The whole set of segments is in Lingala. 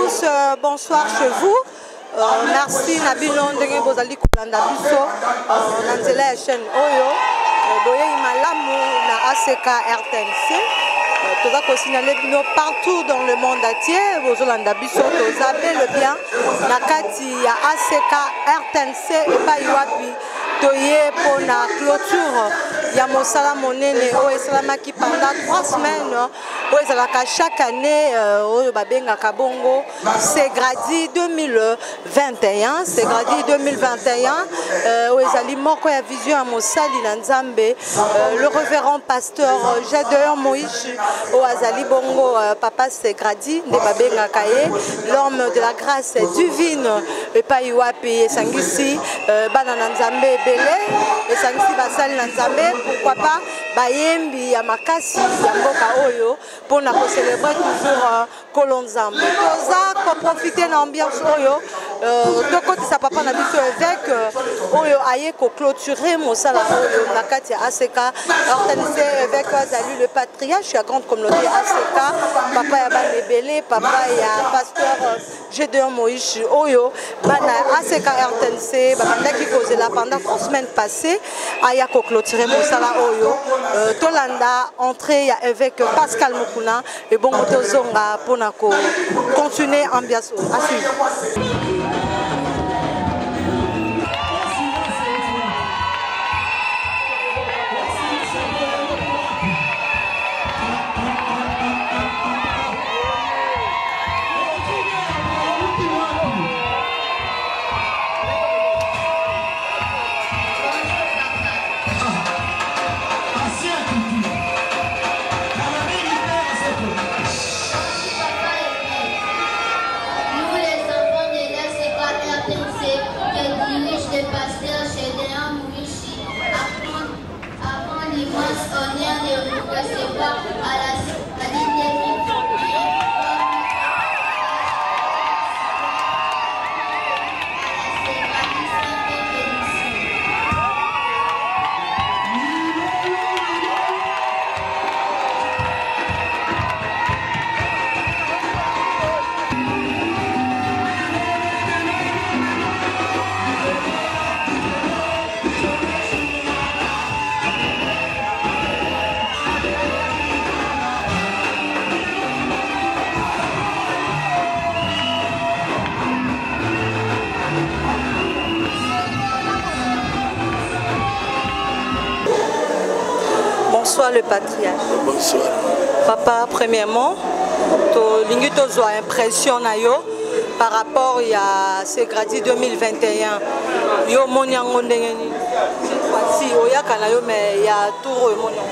tous, bonsoir chez vous. Merci Nabino Ndenge Bozali Kolanda Biso Nanzela ya chaîne Oyo Boye Imalamu na ACK RTNC. Toza ko signaler bino partout dans le monde entier. Bozolanda Biso toza bel bien na kati ya ACK RTNC et pas Iwapi. Toye pour la clôture ya mosala monene o esalamaki pendant 3 semaines o ezalaka chaque année o babenga kabongo c'est gradi 2021 c'est gradi 2021 o ezali moko ya vision ya mosali na Nzambe le révérend pasteur Gédéon Moïse o azali bongo papa c'est gradi nde babenga kaye l'homme de la grâce divine et pas Iwapi esangisi bana na Nzambe et ça nisi basali na Nzambe pourquoi pas bayembi ya makasi ya mboka oyo pour na ko célébrer toujours Kolonzambe toza ko profiter na ambiance oyo de côté sa papa na biso évêque oyo aye ko clôturer mosala oyo na kati ya ACK RTNC évêque azali le patriarche ya grande communauté ACK papa ya banebele papa ya pasteur Gédéon Moïse oyo bana ACK RTNC babandaki kozela pendant 3 semaines passées aya ko clôturer mosala oyo tolanda entrée ya évêque Pascal Mukuna et bon tozonga pona ko continuer ambiance à suivre. Bonsoir le patriarche. Bonsoir. Papa, premièrement, tu as impression par rapport à ce gradi 2021. Yo moniango ndengeni. Si oya kanayo mais il y a tout remoniango.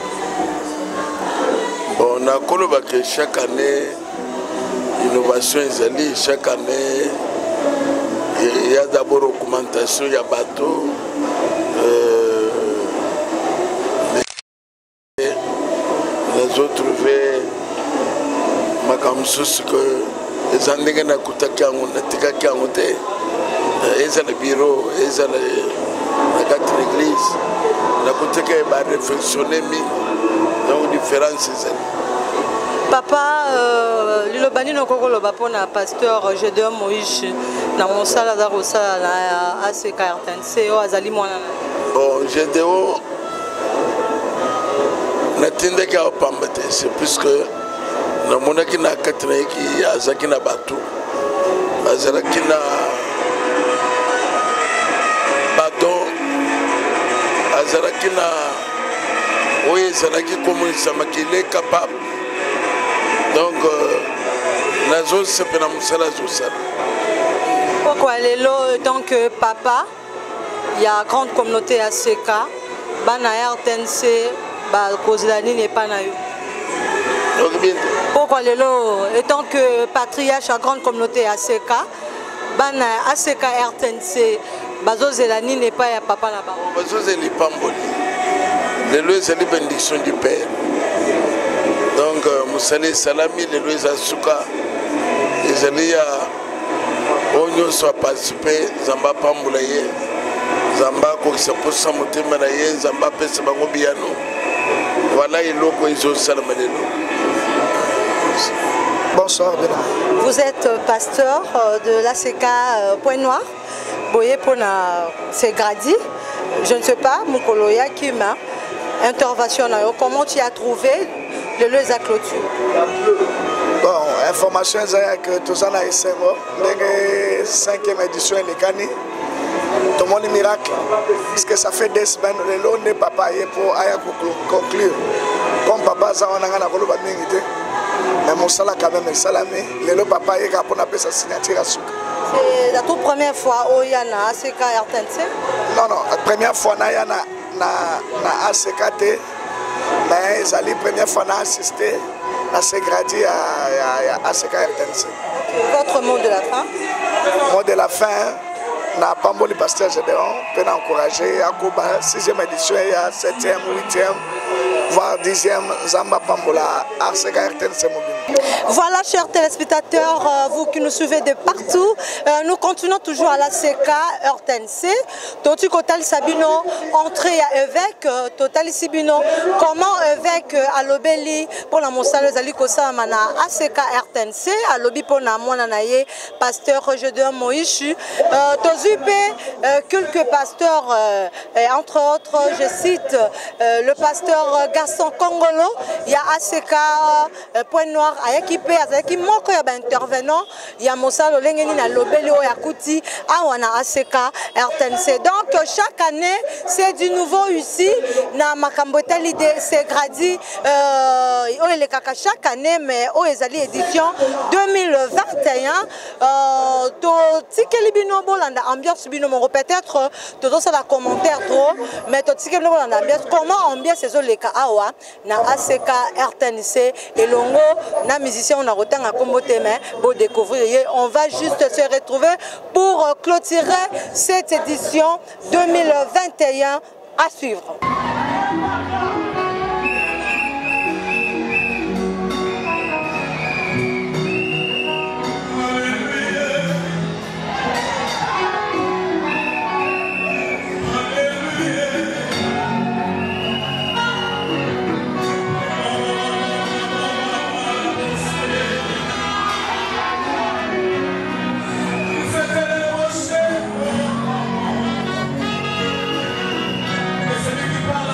On a coloba que chaque année innovation ezali chaque année il y a d'abord augmentation il y a bateau les autres trouvé makamsus que les andinga na kutaki yango na tikaki yango te eza le bureau eza la carte l'église na kutaki ba réflexionner mi donc différence ezali. Papa, lilobani no koko loba pona pasteur Gédéon Moïse na mosala za kosala na ACK RTNC o azali mwana. Bon, Gédéon natindaki apamba te c'est plus que namonaki na katreki azaki na bato azalaki na baton azalaki na oyo ezalaki komonisama qu'il est capable donc nazosepela mosala azosala. Pourquoi lelo tant que papa il y a grande communauté ACK bana RTNC ba kozilani n'est pas na yo. Pourquoi lelo étant que patriarche à grande communauté ACK bana ACK RTNC bazozelani n'est pas ya papa là-bas. Bazozeli pamboli lelo ezali bénédiction du père donc musali salami lelo ezasuka ezali ya onyo soit participer zamba pambola ye zamba ko se posa motema na ye zamba pesa bango biano voilà eloko ezosala malelo. Bonsoir, bien. Vous êtes pasteur de l'ACK Pointe-Noire. Boye pour c'est gradi. Je ne sais pas, Moukoloya Kima, intervention. Comment tu as trouvé le lieu de clôture? Bon, information c'est que tout en a essayé. La 5e édition est gagnée. Tout le monde est miracle. Parce que ça fait des semaines que l'on n'est pas payé pour conclure. Comme papa, ça on a un rôle de mais mon salaire quand même est salamé. Le papa est capable de sa signature à Souka. C'est la toute première fois où il y a un ACK RTNC? Non, non, la première fois il y a un ACKT. Mais c'est la première fois qu'on a assisté à ce gradi à ACK RTNC. Votre mot de la fin? Mot de la fin, na Pamboli Pasteur Gédéon, peut encourager à Kuba 6e édition, il y a 7e, 8e, voire 10e, Zamba Pambola, ACK RTNC Mobile. Voilà, chers téléspectateurs, vous qui nous suivez de partout, nous continuons toujours à l'ACK RTNC. Toti Kotal Sabino, entrée à évêque, Total Sibino, comment évêque à l'Obéli pour la Monsale Zalikosa Mana ACK RTNC, à l'Obi pour la Monanaye, pasteur Gédéon Moïchu. Quelques pasteurs, entre autres, je cite le pasteur Gaston Congolo, il y a ACK Pointe-Noire, il y a intervenant, il y a Moussa Lolengeni na Lobeli Yakuti, Awana ACK RTNC. Donc chaque année, c'est du nouveau ici, na Makambota l'idée, c'est gradi, chaque année, mais au Ezali édition 2021, ambiance binomo peut-être tout ça la commentaire trop mais tout ce qui ambiance comment ambiance ces les awa na ACK RTNC et longo na musicien on a retenu à comboter mais pour découvrir on va juste se retrouver pour clôturer cette édition 2021 à suivre. Celui qui parle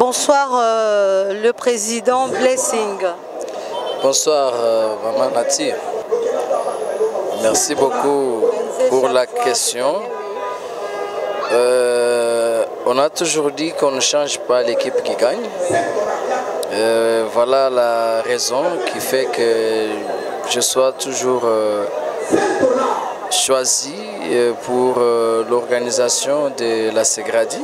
Bonsoir, le président Blessing. Bonsoir, Maman Nati. Merci beaucoup pour la question. On a toujours dit qu'on ne change pas l'équipe qui gagne. Voilà la raison qui fait que je sois toujours choisi pour l'organisation de la Segradi.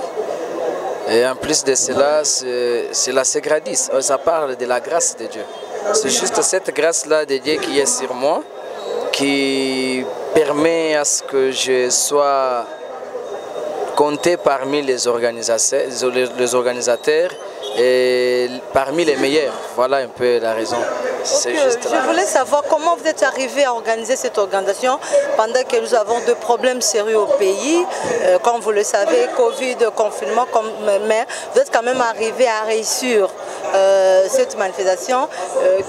Et en plus de cela, c'est la Segradi, ça parle de la grâce de Dieu. C'est juste cette grâce-là de Dieu qui est sur moi, qui permet à ce que je sois compté parmi les organisateurs et parmi les meilleurs. Voilà un peu la raison. Je voulais savoir comment vous êtes arrivé à organiser cette organisation pendant que nous avons de problèmes sérieux au pays. Comme vous le savez, Covid, confinement, mais vous êtes quand même arrivé à réussir cette manifestation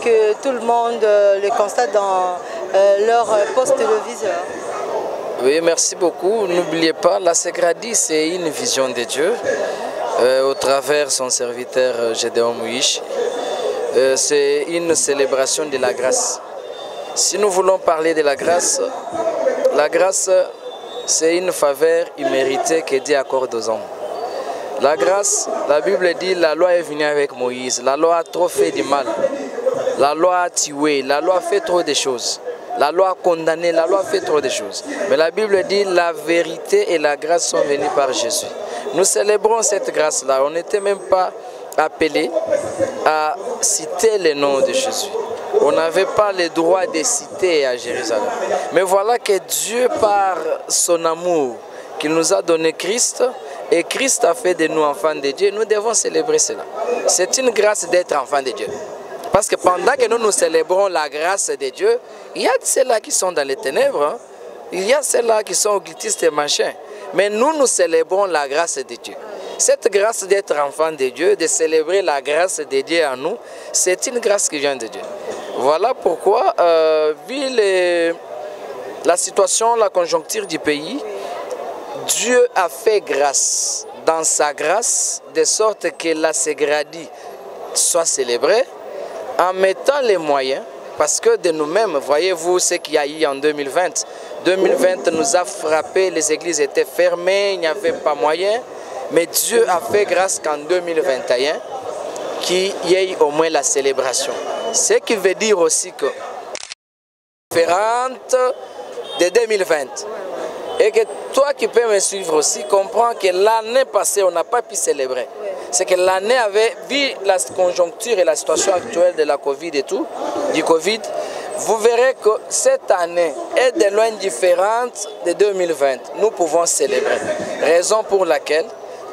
que tout le monde le constate dans leur poste téléviseur. Oui, merci beaucoup. N'oubliez pas, la Segradi, c'est une vision de Dieu au travers son serviteur Gédéon Mouiche. C'est une célébration de la grâce. Si nous voulons parler de la grâce, c'est une faveur imméritée que Dieu accorde aux hommes. La grâce, la Bible dit, la loi est venue avec Moïse. La loi a trop fait du mal. La loi a tué. La loi a fait trop de choses. La loi a condamné. La loi a fait trop de choses. Mais la Bible dit, la vérité et la grâce sont venues par Jésus. Nous célébrons cette grâce-là. On n'était même pas appelés à citer le nom de Jésus. On n'avait pas le droit de citer à Jérusalem. Mais voilà que Dieu, par son amour, qu'il nous a donné Christ, et Christ a fait de nous enfants de Dieu, nous devons célébrer cela. C'est une grâce d'être enfants de Dieu. Parce que pendant que nous célébrons la grâce de Dieu, il y a ceux-là qui sont dans les ténèbres, hein? Il y a ceux-là qui sont occultistes et machins. Mais nous célébrons la grâce de Dieu. Cette grâce d'être enfant de Dieu, de célébrer la grâce de Dieu en nous, c'est une grâce qui vient de Dieu. Voilà pourquoi, vu la situation, la conjoncture du pays, Dieu a fait grâce dans sa grâce, de sorte que la Segradi soit célébrée, en mettant les moyens, parce que de nous-mêmes, voyez-vous ce qu'il y a eu en 2020. 2020 nous a frappé, les églises étaient fermées, il n'y avait pas moyen. Mais Dieu a fait grâce qu'en 2021, qu'il y ait au moins la célébration. Ce qui veut dire aussi que différente de 2020. Et que toi qui peux me suivre aussi, comprends que l'année passée, on n'a pas pu célébrer. C'est que l'année avait, vu la conjoncture et la situation actuelle de la Covid et tout, du Covid, vous verrez que cette année est de loin différente de 2020. Nous pouvons célébrer. Raison pour laquelle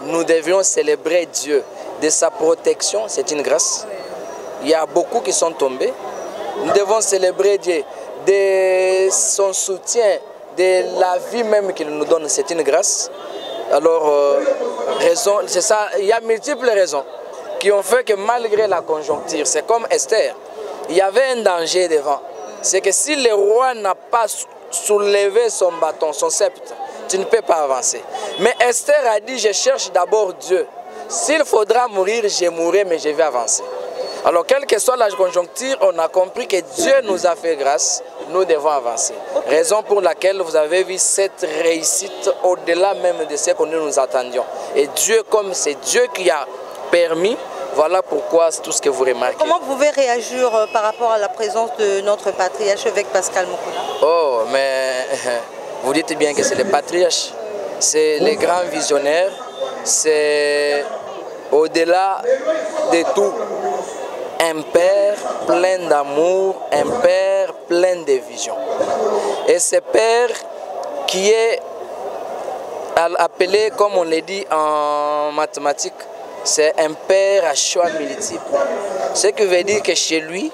nous devions célébrer Dieu de sa protection, c'est une grâce. Il y a beaucoup qui sont tombés. Nous devons célébrer Dieu de son soutien, de la vie même qu'il nous donne, c'est une grâce. Alors, c'est ça, il y a multiples raisons qui ont fait que malgré la conjoncture, c'est comme Esther, il y avait un danger devant. C'est que si le roi n'a pas soulevé son bâton, son sceptre, tu ne peux pas avancer. Mais Esther a dit, je cherche d'abord Dieu. S'il faudra mourir, je mourrai, mais je vais avancer. Alors, quelle que soit la conjoncture, on a compris que Dieu nous a fait grâce, nous devons avancer. Raison pour laquelle vous avez vu cette réussite au-delà même de ce que nous attendions. Et Dieu, comme c'est Dieu qui a permis, voilà pourquoi c'est tout ce que vous remarquez. Comment vous pouvez réagir par rapport à la présence de notre patriarche, évêque Pascal Mokuna? Oh, mais vous dites bien que c'est le patriarche, c'est les grands visionnaires, c'est au-delà de tout. Un père plein d'amour, un père plein de vision. Et ce père qui est appelé, comme on le dit en mathématiques, c'est un père à choix multiples. Ce qui veut dire que chez lui,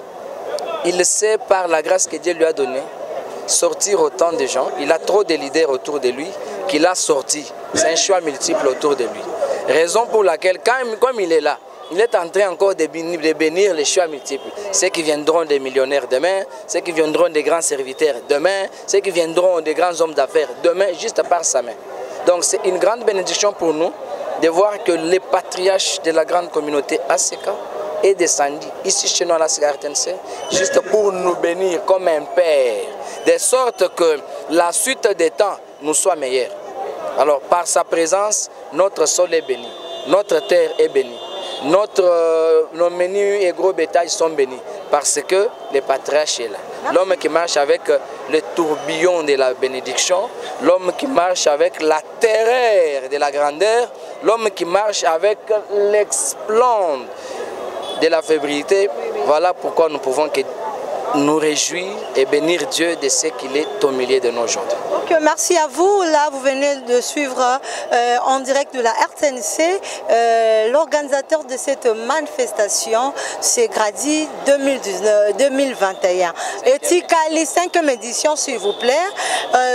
il sait par la grâce que Dieu lui a donnée, sortir autant de gens. Il a trop de leaders autour de lui qu'il a sorti. C'est un choix multiple autour de lui. Raison pour laquelle, comme il est là, il est en train encore de bénir les choix multiples. Ceux qui viendront des millionnaires demain, ceux qui viendront des grands serviteurs demain, ceux qui viendront des grands hommes d'affaires demain, juste par sa main. Donc c'est une grande bénédiction pour nous de voir que les patriarches de la grande communauté ACK est descendu ici chez nous à la RTNC, juste pour nous bénir comme un père, de sorte que la suite des temps nous soit meilleure. Alors par sa présence, notre sol est béni, notre terre est bénie, nos menus et gros bétails sont bénis, parce que le patriarche est là. L'homme qui marche avec le tourbillon de la bénédiction, l'homme qui marche avec la terreur de la grandeur, l'homme qui marche avec l'explande de la fébrilité. Voilà pourquoi nous pouvons nous réjouir et bénir Dieu de ce qu'il est au milieu de nous aujourd'hui. Okay, merci à vous. Là, vous venez de suivre en direct de la RTNC l'organisateur de cette manifestation, c'est Gradi 2021. Et Tikali 5e édition, s'il vous plaît.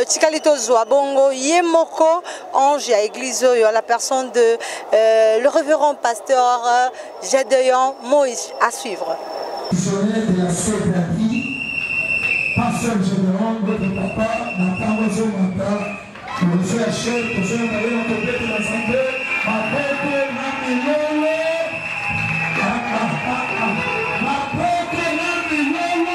Tikali Tozoa Bongo, Yemoko, Ange à Église, la personne de le révérend pasteur Gédéon Moïse. À suivre. De la Ségradi, pasteur Gédéon, votre papa, Nathan Mata, monsieur Hachel, monsieur Navé, on complète la santé, ma pote, ma milolo, ma pote, ma milolo.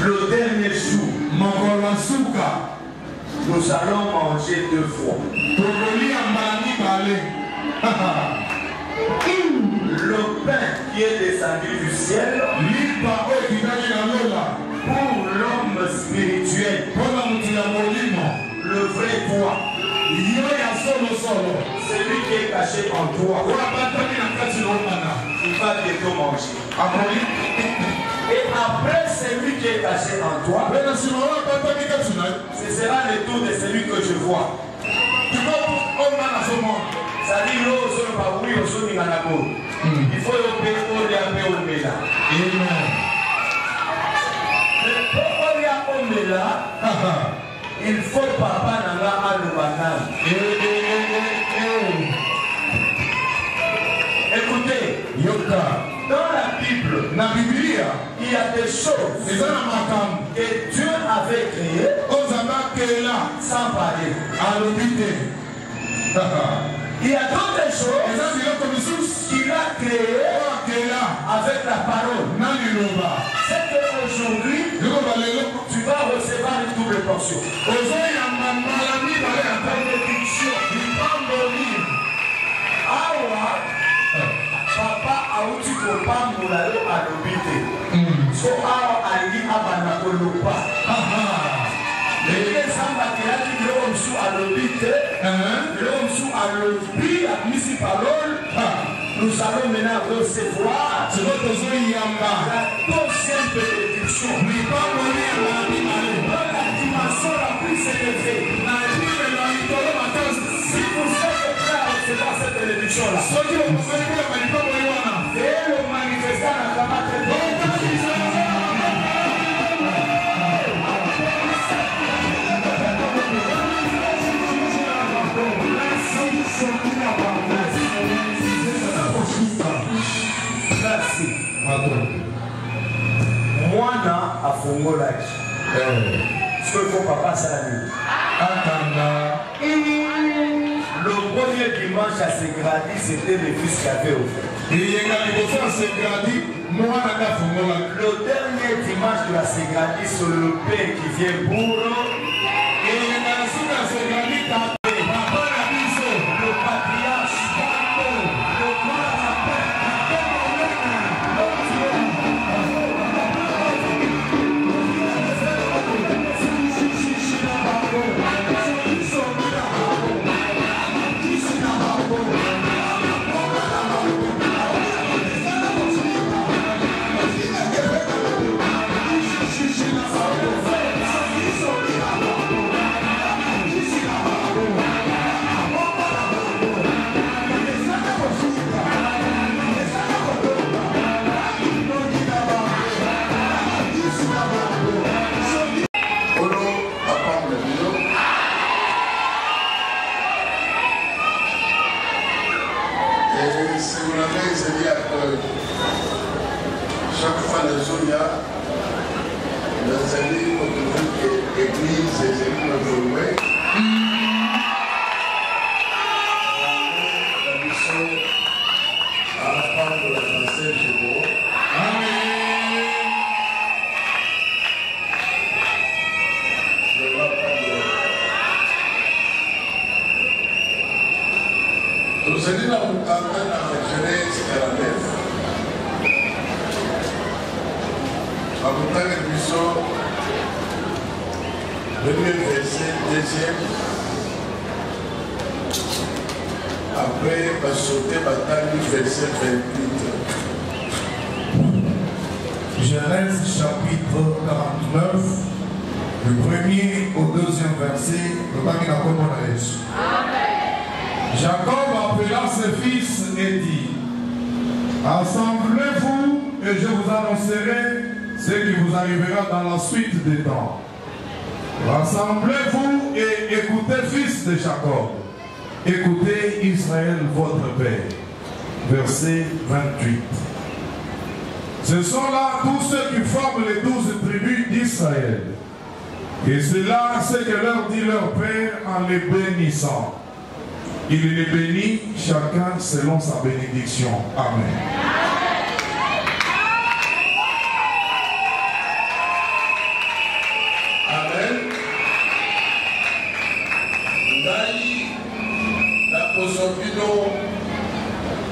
Le dernier jour, nous allons manger 2 fois. Le pain qui est descendu du ciel pour l'homme spirituel, le vrai toi, celui qui est caché en toi, il va bientôt manger. Et après celui qui est caché en toi, ce sera le tour de celui que je vois. Ça dit il faut il faut papa nanga alubana. Écoutez, dans la Bible, il y a des choses que Dieu avait créées sans parler. Il y a d'autres choses qu'il a créées avec la parole. C'est qu'aujourd'hui, tu vas recevoir une double portion. Papa auti kopambola yo alobi te. So awa ali abana koloba. Leke samba kelaki biloko mosusu alobi te. Biloko mosusu alobi amisi parole. Nous allons maintenant recevoir la deuxième bénédiction. Dans la dimension la plus élevée. Si vous êtes prêts à recevoir cette bénédiction-là, et le manifestant n'a pas Mwana afongolaki. Ce que faut papa salami. Le premier dimanche à Segradi, c'était le fils qui avait offert. Le dernier dimanche de la Segradi, c'est le père qui vient pour chaque fois les Zonia, les amis notre église, les amis notre loué. La mission à la part de la française Gémeaux. Amen. Je vais prendre. Nous allons dans le temps de la Genèse 49. Abutane biso premier verset deuxième après sauter bataille verset 28. Genèse chapitre 49 du premier au deuxième verset le Bamina Komona Yesu. Jacob appela ses fils et dit: assemblez-vous et je vous annoncerai ce qui vous arrivera dans la suite des temps. Rassemblez-vous et écoutez, fils de Jacob. Écoutez, Israël, votre père. Verset 28. Ce sont là tous ceux qui forment les 12 tribus d'Israël. Et c'est là ce que leur dit leur père en les bénissant. Il les bénit chacun selon sa bénédiction. Amen.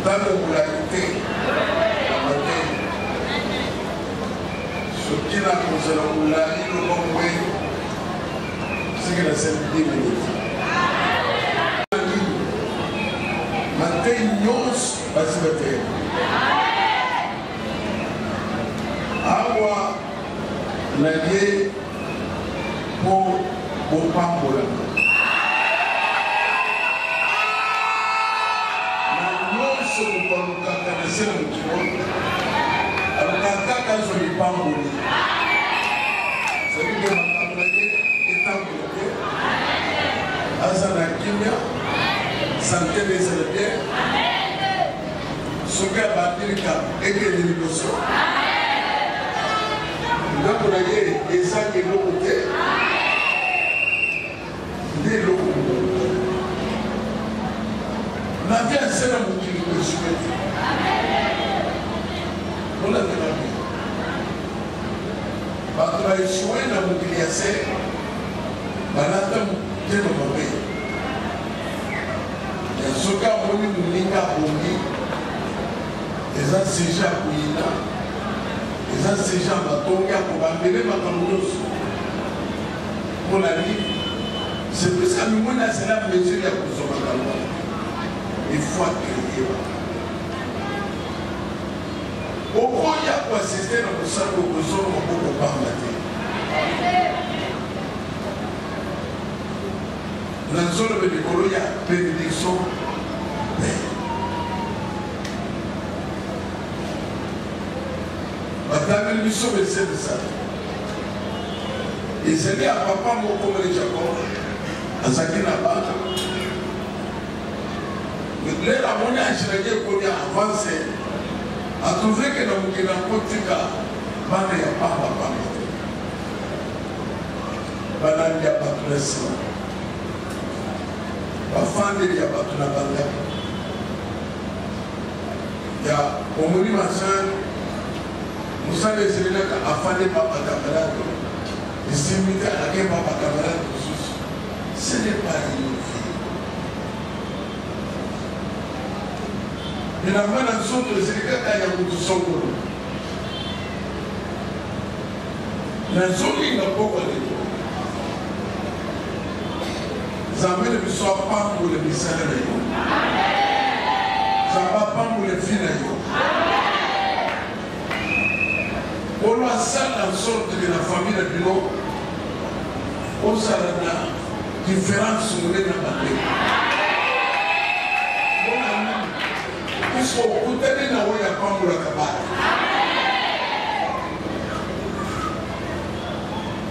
Dans la popularité, ce qui n'a pas de popularité, le bon c'est que la scène est minutes. Matin, nous, vas-y, Awa, l'allié pour Pambola. Santé des élèves, ce qui a battu le cap et que les négociations. Nous avons des gens qui l'ont côté, des locaux. On a vu un seul homme qui nous souhaite. On l'a vu. Parce que les soins de la mobilisation, on a vu le moment. Ce cas où nous avons les enseignants à Kouina, les enseignants à Tonga pour amener ma campus pour la vie. C'est plus qu'à nous, c'est la mesure à consommer. Il faut accueillir. Au point, il y a quoi assister dans le sac au besoin pour parler. Dans la zone de l'école, il y a bénédiction. Madame, nous sommes les de ça. Ils étaient à papa, mon comme les Jacob, à Zakina Bata. Mais là, la monnaie a changé pour y avancer. a trouvé que dans le Kotika, il n'y a pas papa. Il n'y a pas de laissement. Il n'y a pas de la il y a au moni machin, vous savez, c'est là qu'à faire papa camarade, et c'est mis à la guerre papa camarade, ce n'est pas une vie. Mais la main dans son tour, c'est le cas qu'il y a beaucoup de son tour. La zone il n'a pas de tout. Zamé ne soit pas pour les messages. Ça va pas pour les filles. On doit faire en sorte que la famille de Bilo, on s'en a différence sur les nabandés. Puisqu'on peut aller dans le pas pour la cabane.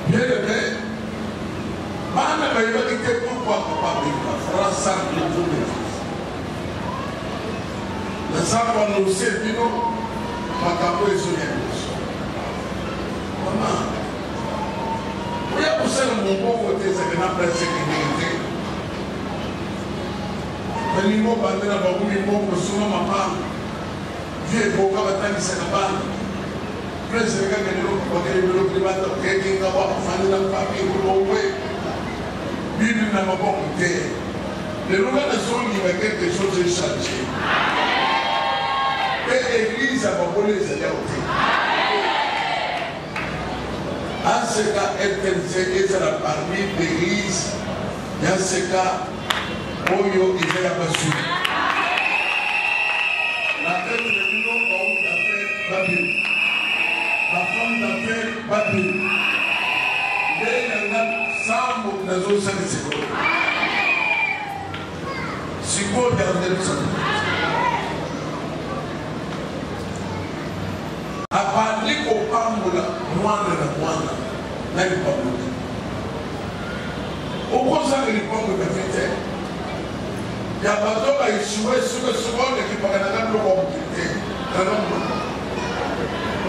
Bien aimé, Mana va y dire pourquoi papa fera ça pour les le savoir nous servir, ma capo est sur les bouches. Maman, oui, pour ça, mon bon côté, c'est que n'a pas de sécurité. Le niveau bandé n'a pas voulu pour souvent ma femme. Vieux pour qu'à la tête, c'est la bande. Plus c'est le gars qui est là, pour qu'il y ait le primat, qui est là, pour faire la famille, pour l'envoyer. Bible n'a pas compté. Le nom de son livre, quelque chose de changé. L'église a pas volé ses yaoutis. En ce cas, elle est la parmi l'église. Dans ce cas, Oyo est la basue. La tête de l'union va où d'affaires Babil. La femme d'affaires Babil. Il y a un ensemble dans nos services. Si vous regardez le sang. Aliko pamula mwana na mwana na lipamuka. Okoza lipamuka fete. Ya bato ba ishuwe suko ne kipaka na ndo kwa mkite. Kanomo.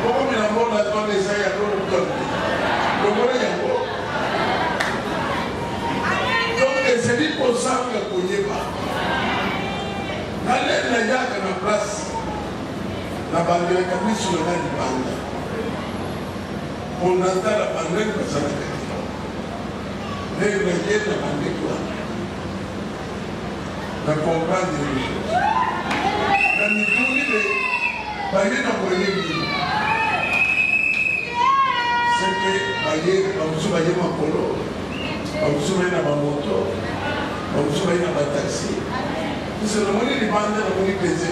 Koko mina mbona tone saya ndo mtoto. Ngomore yango. Donc ezeli posanga konyeba. Nale na yaka na place. La bande de Camille sur le nez du bande. On entend la bande de personne. Les regards de la bande de quoi? La comprendre les choses. La mitouni de Baye n'a pas été dit. C'est que Baye, on Baye ma polo, on Baye na ma moto, on Baye na ma taxi. C'est le monnaie de bande, la monnaie plaisir.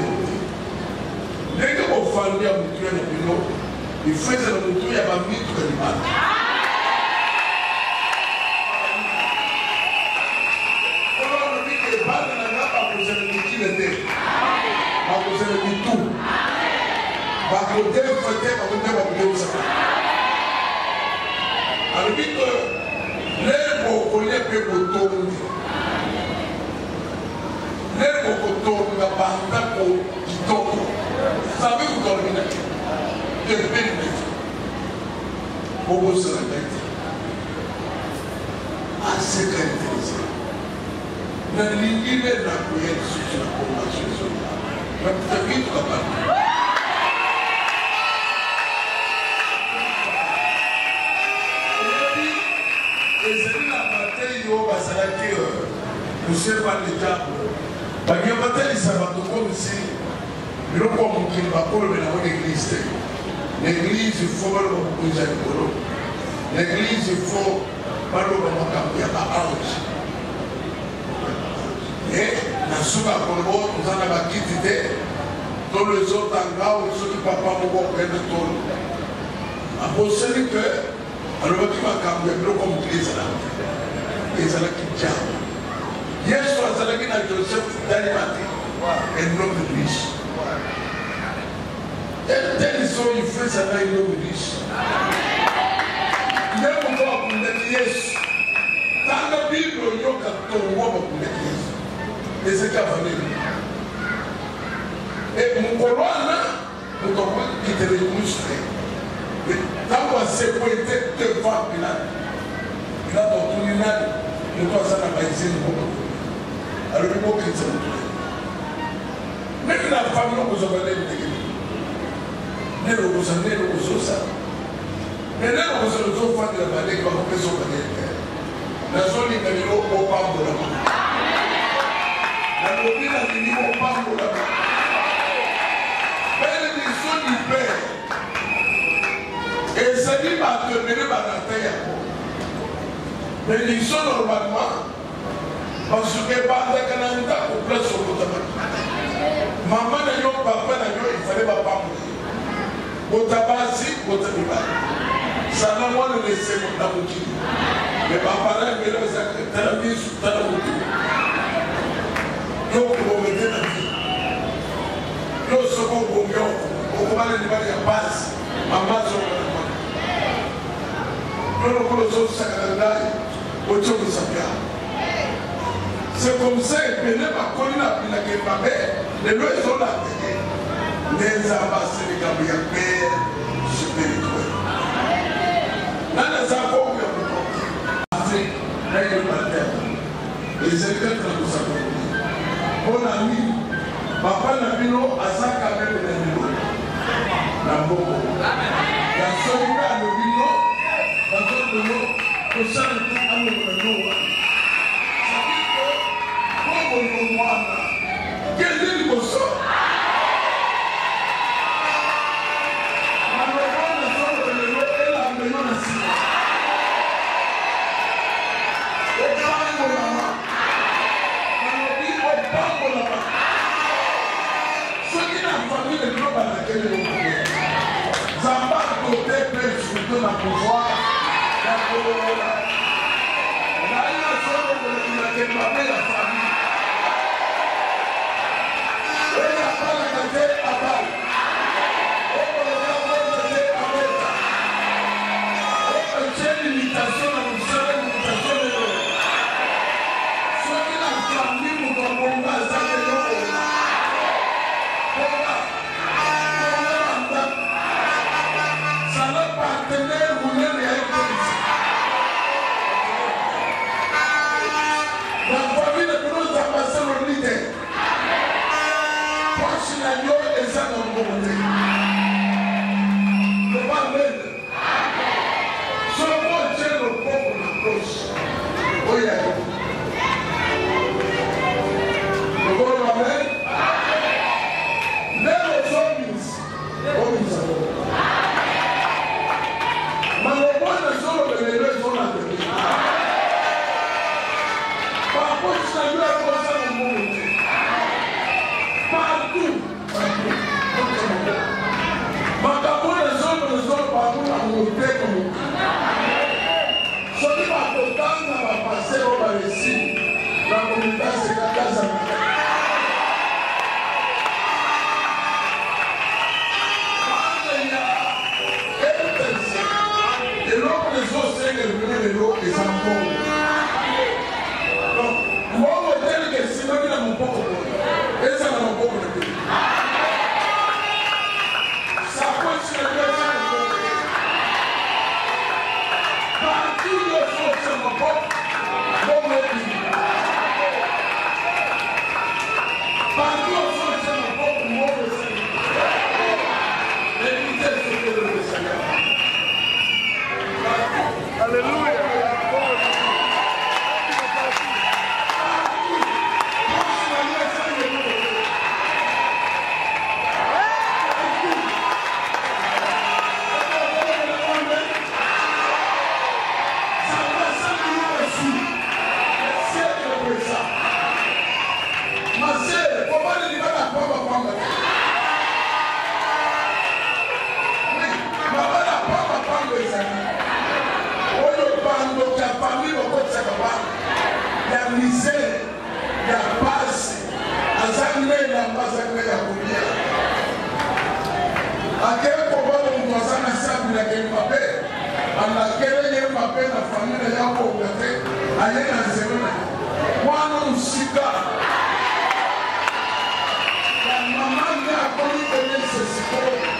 Dès que vous faites un peu de boulot, il faut que vous ayez un peu de mal. On dit que les balles n'a pas posé le petit de thé. Pas posé le petit tout. Pas posé le fêté, pas posé le petit tout. Alors, dit que les mots qu'on les peut tourner. Les mots qu'on tourne, la bande qui tourne. Savez-vous dormir de périmètre pour vous se répéter assez caractérisé. La ligne de la prière sur la convention la plus vite capable. Et c'est la bataille au Basalaki, le chef de l'État. Parce que la bataille, ça va comme si. Il faut que l'église, l'église, il faut que l'église, il faut que l'ange. Et la soupe à Colombo, nous en avons quitté dans les autres endroits où ceux qui ne peuvent pas mourir près de tout. À penser que, alors que tu vas cambier, comme l'église là. Et ça là qui tient. Hier soir, ça là qui n'a Joseph d'Alimati, un homme de riche. Tels sont les faits, ça va être riche. Il y a encore pour les pièces. Dans la Bible, il y a encore pour les pièces. Et c'est qu'à venir. Et mon colonne, nous avons quitté les mouches. Quand on s'est pointé devant Pilate, Pilate a tourné là, nous avons ça dans la maïsine. Alors, il faut qu'il se retrouve. Même la femme, nous avons allé le déguer. Nous avons allé le ça. Mais nous avons allé le faire de la vallée comme on peut se faire. La zone est venue au bas de la main. La mobile a venu au bas de la main. Bénédiction du Père. Et ça dit, va te mener par la terre. Bénédiction normalement. Parce que par la Canada, au place sur le tabac. Maman n'a pas papa n'a pas, il fallait pas mourir. Au tabac, si, au tabac. Ça n'a pas le laisser mon tabouki. Mais papa n'a pas le laisser la vie sur ta tabouki. Donc, vous mettez la vie. Nous sommes au Gombion, au Combat de la base. Maman, sur le c'est comme ça que les gens connu la les lois sont là. Les ambassades de Gabriel Père spirituel. Dans les accords que vous Afrique, les électeurs de sa mon ami, papa Nabino a sa caméra de Nabino. Naboko. La solida de Nabino. Pour ça, nous avons le nom. Ça veut dire que, comme on voit, quel est le bosso? Maman a connu que c'est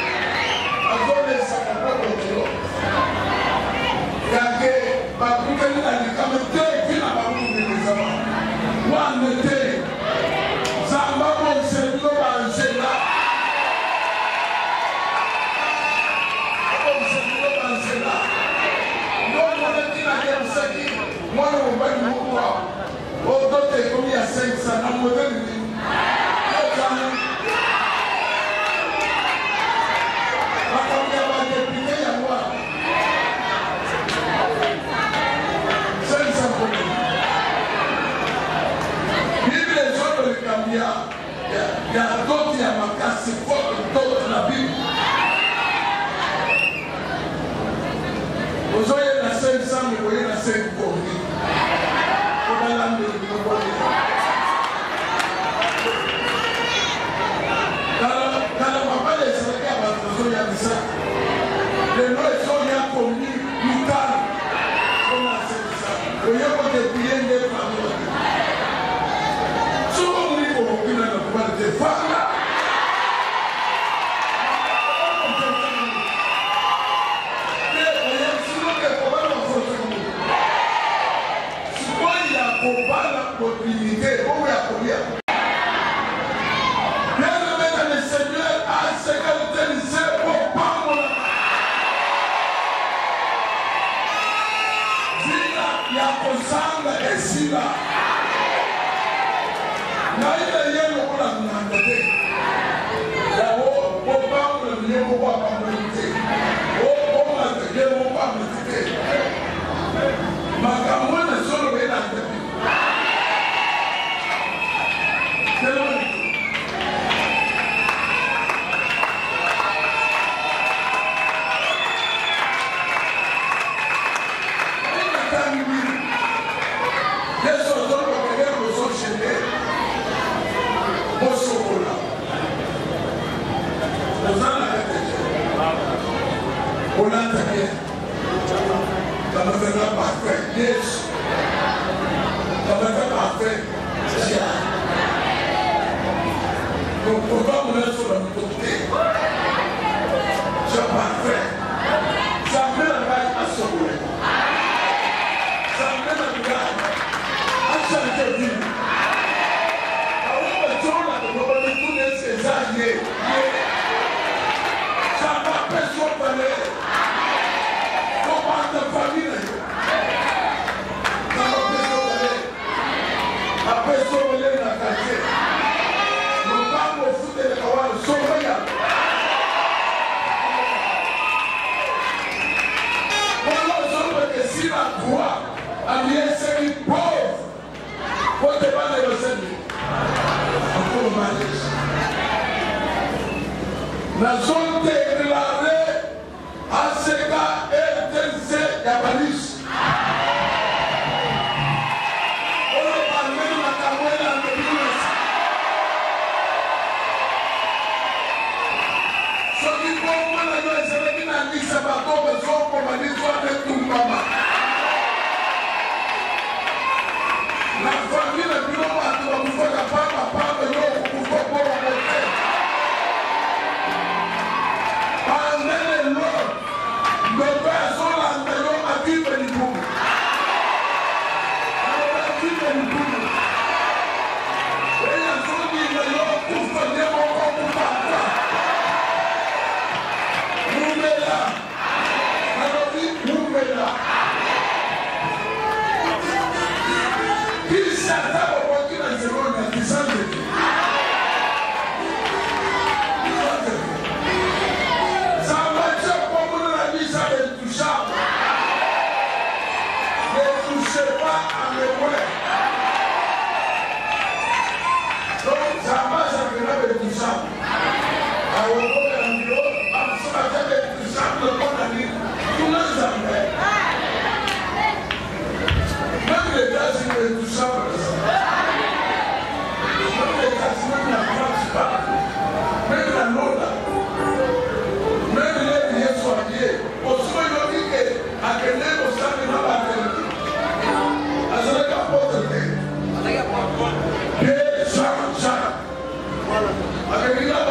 La zone déclarée ACK RTC Yabanis. On a parlé de la Cameroun en 2009. Ce qui pour moi, c'est que la liste va tomber sur le ministère de Toumbama. La famille de Biloma doit vous faire la part de l'eau pour vous faire le père sont là, nous avons vu le bout. Et la zone dit que l'eau pour faire mon corps pour faire. Nous sommes là. Alors dit, nous sommes là. Qui s'attend au point qu'il a une seconde qui s'en dit. Voilà.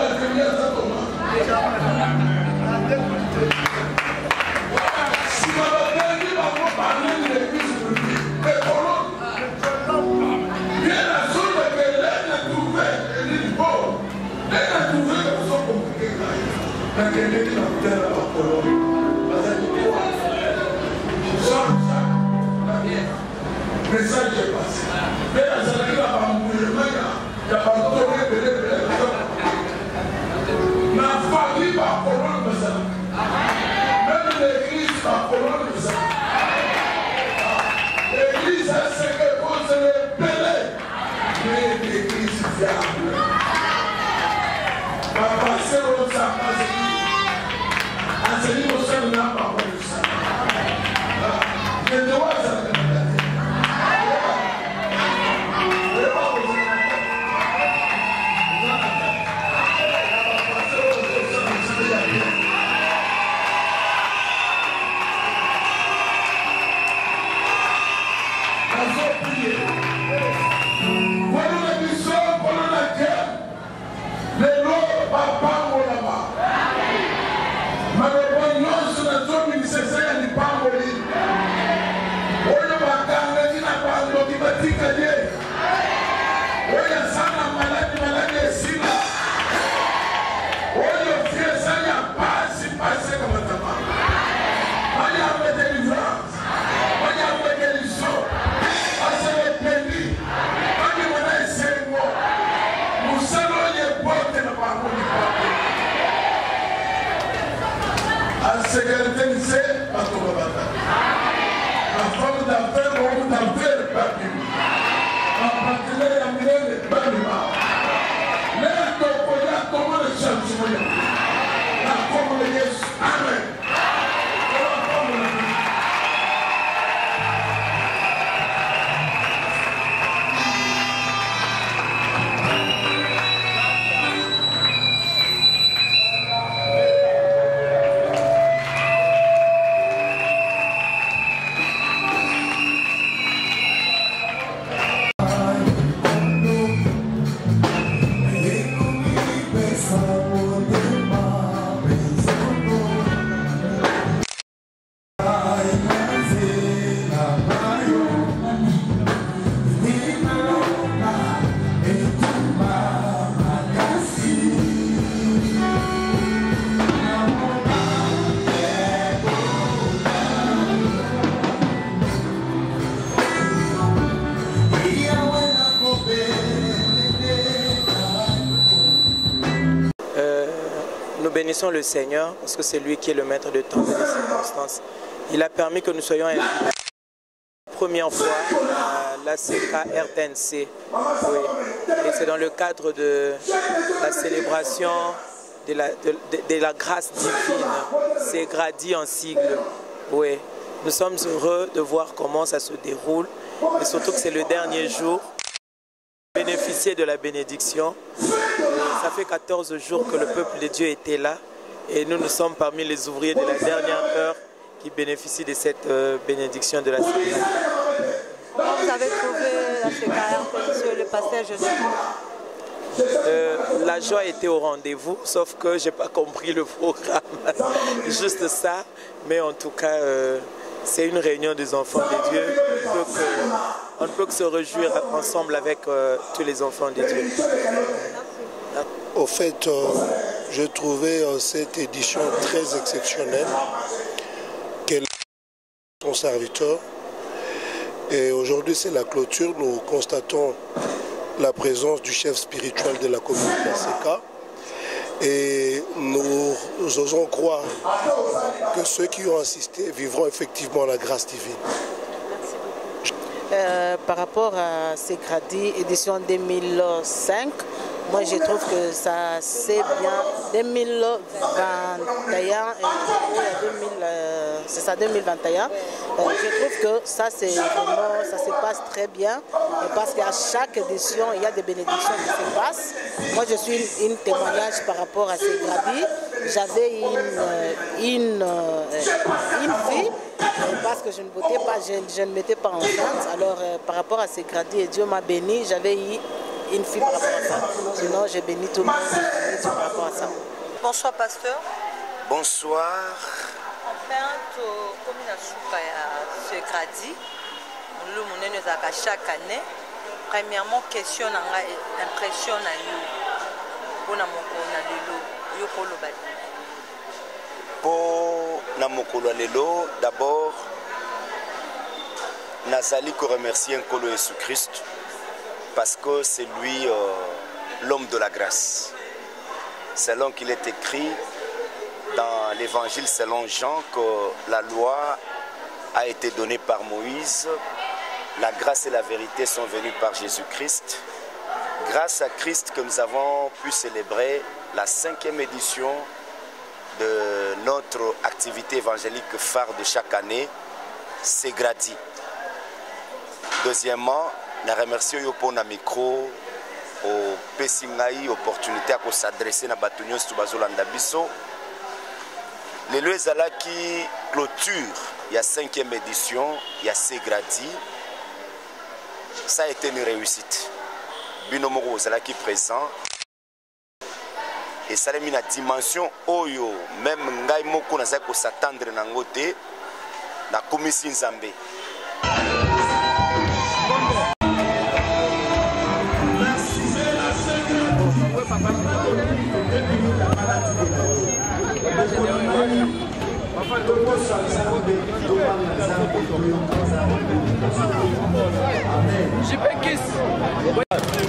Nous bénissons le Seigneur parce que c'est lui qui est le maître de temps et des circonstances. Il a permis que nous soyons invités la première fois à l'ACK RTNC. Oui. Et c'est dans le cadre de la célébration de la grâce divine. C'est Gradi en sigle. Oui. Nous sommes heureux de voir comment ça se déroule et surtout que c'est le dernier jour. Bénéficier de la bénédiction. Ça fait 14 jours que le peuple de Dieu était là et nous sommes parmi les ouvriers de la dernière heure qui bénéficient de cette bénédiction de la célébration. Vous avez trouvé la CKR, monsieur le pasteur Joseph? La joie était au rendez-vous, sauf que je n'ai pas compris le programme. Juste ça, mais en tout cas, c'est une réunion des enfants de Dieu. On ne peut que se réjouir ensemble avec tous les enfants de Dieu. Au fait, j'ai trouvé cette édition très exceptionnelle. Quel est son serviteur. Et aujourd'hui, c'est la clôture. Nous constatons la présence du chef spirituel de la communauté ACK. Et nous osons croire que ceux qui ont assisté vivront effectivement la grâce divine. Par rapport à ces Gradi édition 2005, moi je trouve que ça c'est bien 2021 et c'est ça 2021. Je trouve que ça c'est vraiment, ça se passe très bien parce qu'à chaque édition il y a des bénédictions qui se passent. Moi je suis une témoignage par rapport à ces Gradi. J'avais une fille parce que je ne votais pas, je ne m'étais pas enceinte. Alors par rapport à ces Gradi, et Dieu m'a béni, j'avais eu une fille par rapport à ça. Sinon j'ai béni tout le monde par rapport à ça. Bonsoir pasteur. Bonsoir. Enfin, comme il y a ce Gradi, nous avons chaque année. Premièrement, question impression na yo. Pour Namokolo Lelo, d'abord, Nazali ko remercier Nkolo Jésus-Christ parce que c'est lui l'homme de la grâce. Selon qu'il est écrit dans l'évangile selon Jean que la loi a été donnée par Moïse, la grâce et la vérité sont venues par Jésus-Christ. Grâce à Christ que nous avons pu célébrer la 5e édition de notre activité évangélique phare de chaque année, c'est Gradi. Deuxièmement, je remercie pour le micro, au Pessingaï, opportunité à s'adresser à Batunios Tubazolanda Bisso. Les Loezala qui clôture, il y a 5e édition, il y a C Gradi. Ça a été une réussite. Binomoro Zala qui présent. esalemi na dimension oyo même ngai moko nazali kosatendre nango te nakomisi nzambe. Je peux kiss.